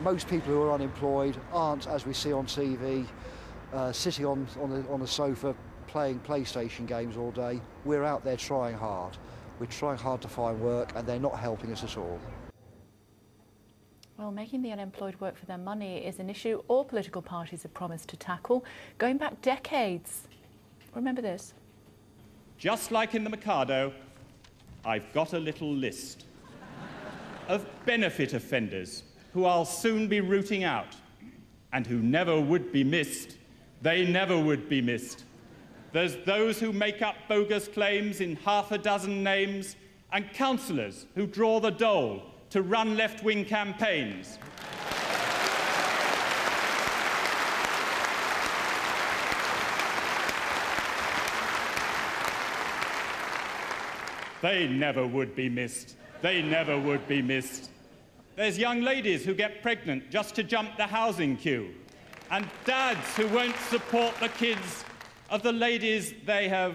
Most people who are unemployed aren't, as we see on TV, sitting on the sofa playing PlayStation games all day. We're out there trying hard. We're trying hard to find work, and they're not helping us at all. Well, making the unemployed work for their money is an issue all political parties have promised to tackle, going back decades. Remember this. Just like in the Mikado, I've got a little list of benefit offenders who I'll soon be rooting out, and who never would be missed. They never would be missed. There's those who make up bogus claims in half a dozen names, and councillors who draw the dole to run left-wing campaigns. They never would be missed. They never would be missed. There's young ladies who get pregnant just to jump the housing queue, and dads who won't support the kids of the ladies they have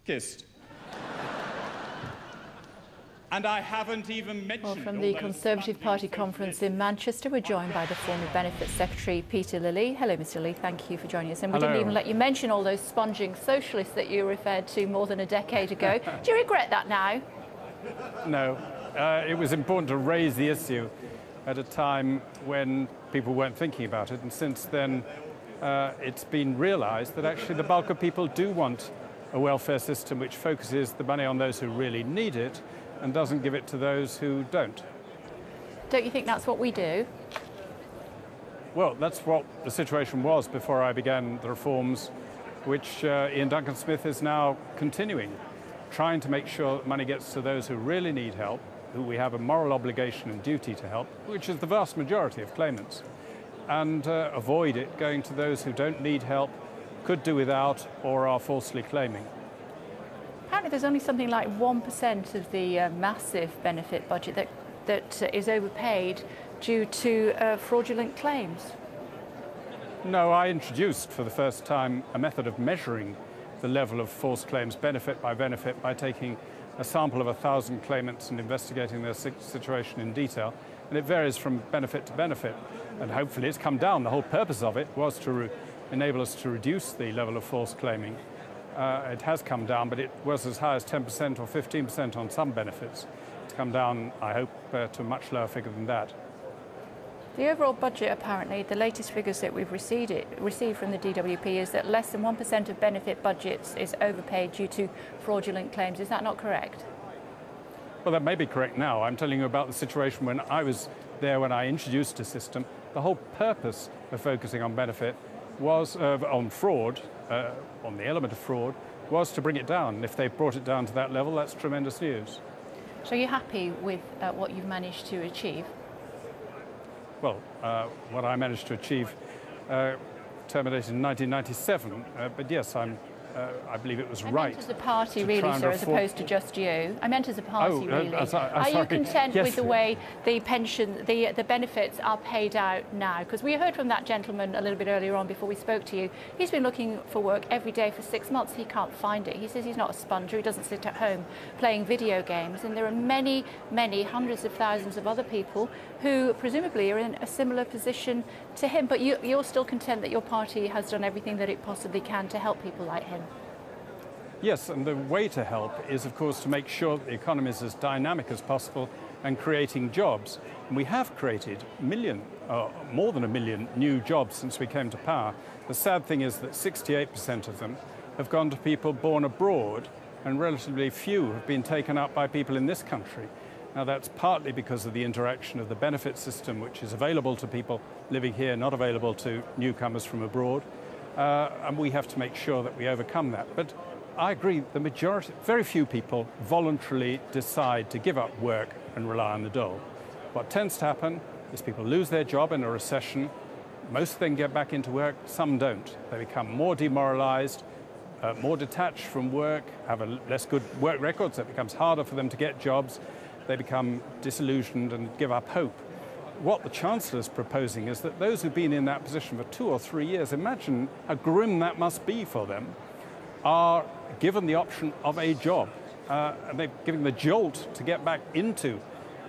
kissed. And I haven't even mentioned... Well, from the Conservative Party conference in Manchester, we're joined by the former Benefits Secretary, Peter Lilly. Hello, Mr. Lilly. Thank you for joining us. And we didn't even let you mention all those sponging socialists that you referred to more than a decade ago. Do you regret that now? No. It was important to raise the issue at a time when people weren't thinking about it. And since then, it's been realised that actually the bulk of people do want a welfare system which focuses the money on those who really need it and doesn't give it to those who don't. Don't you think that's what we do? Well, that's what the situation was before I began the reforms, which Ian Duncan-Smith is now continuing, trying to make sure that money gets to those who really need help, who we have a moral obligation and duty to help, which is the vast majority of claimants, and avoid it going to those who don't need help, could do without, or are falsely claiming. Apparently there's only something like 1% of the massive benefit budget that is overpaid due to fraudulent claims. No, I introduced for the first time a method of measuring the level of false claims benefit by taking a sample of 1,000 claimants and investigating their situation in detail, and it varies from benefit to benefit, and hopefully it's come down. The whole purpose of it was to enable us to reduce the level of false claiming. It has come down, but it was as high as 10% or 15% on some benefits. It's come down, I hope, to a much lower figure than that. The overall budget, apparently, the latest figures that we've received from the DWP is that less than 1% of benefit budgets is overpaid due to fraudulent claims. Is that not correct? Well, that may be correct now. I'm telling you about the situation when I was there when I introduced a system. The whole purpose of focusing on benefit was, on fraud, on the element of fraud, was to bring it down. And if they've brought it down to that level, that's tremendous news. So you're happy with what you've managed to achieve? Well, what I managed to achieve terminated in 1997, but yes, I believe it was right. I meant as a party, really, sir, as opposed to just you. I meant as a party, really. Are you content with the way the pension, the benefits are paid out now? Because we heard from that gentleman a little bit earlier on before we spoke to you. He's been looking for work every day for 6 months. He can't find it. He says he's not a sponger. He doesn't sit at home playing video games. And there are many, many hundreds of thousands of other people who presumably are in a similar position to him. But you're still content that your party has done everything that it possibly can to help people like him? Yes, and the way to help is, of course, to make sure that the economy is as dynamic as possible and creating jobs. And we have created more than a million new jobs since we came to power. The sad thing is that 68% of them have gone to people born abroad, and relatively few have been taken up by people in this country. Now, that's partly because of the interaction of the benefit system, which is available to people living here, not available to newcomers from abroad. And we have to make sure that we overcome that. But I agree, the majority, very few people voluntarily decide to give up work and rely on the dole. What tends to happen is people lose their job in a recession. Most of them get back into work, some don't. They become more demoralized, more detached from work, have a less good work record, so it becomes harder for them to get jobs. They become disillusioned and give up hope. What the Chancellor is proposing is that those who've been in that position for 2 or 3 years, imagine how grim that must be for them, are given the option of a job. And they're given the jolt to get back into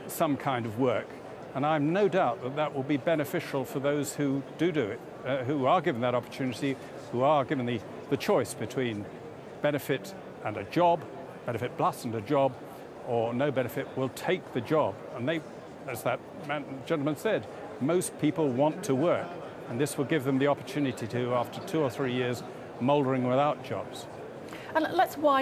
some kind of work. And I'm no doubt that that will be beneficial for those who do it, who are given that opportunity, who are given the choice between benefit and a job, benefit plus and a job, or no benefit, will take the job. And they, as that gentleman said, most people want to work. And this will give them the opportunity to, after 2 or 3 years, mouldering without jobs. And let's widen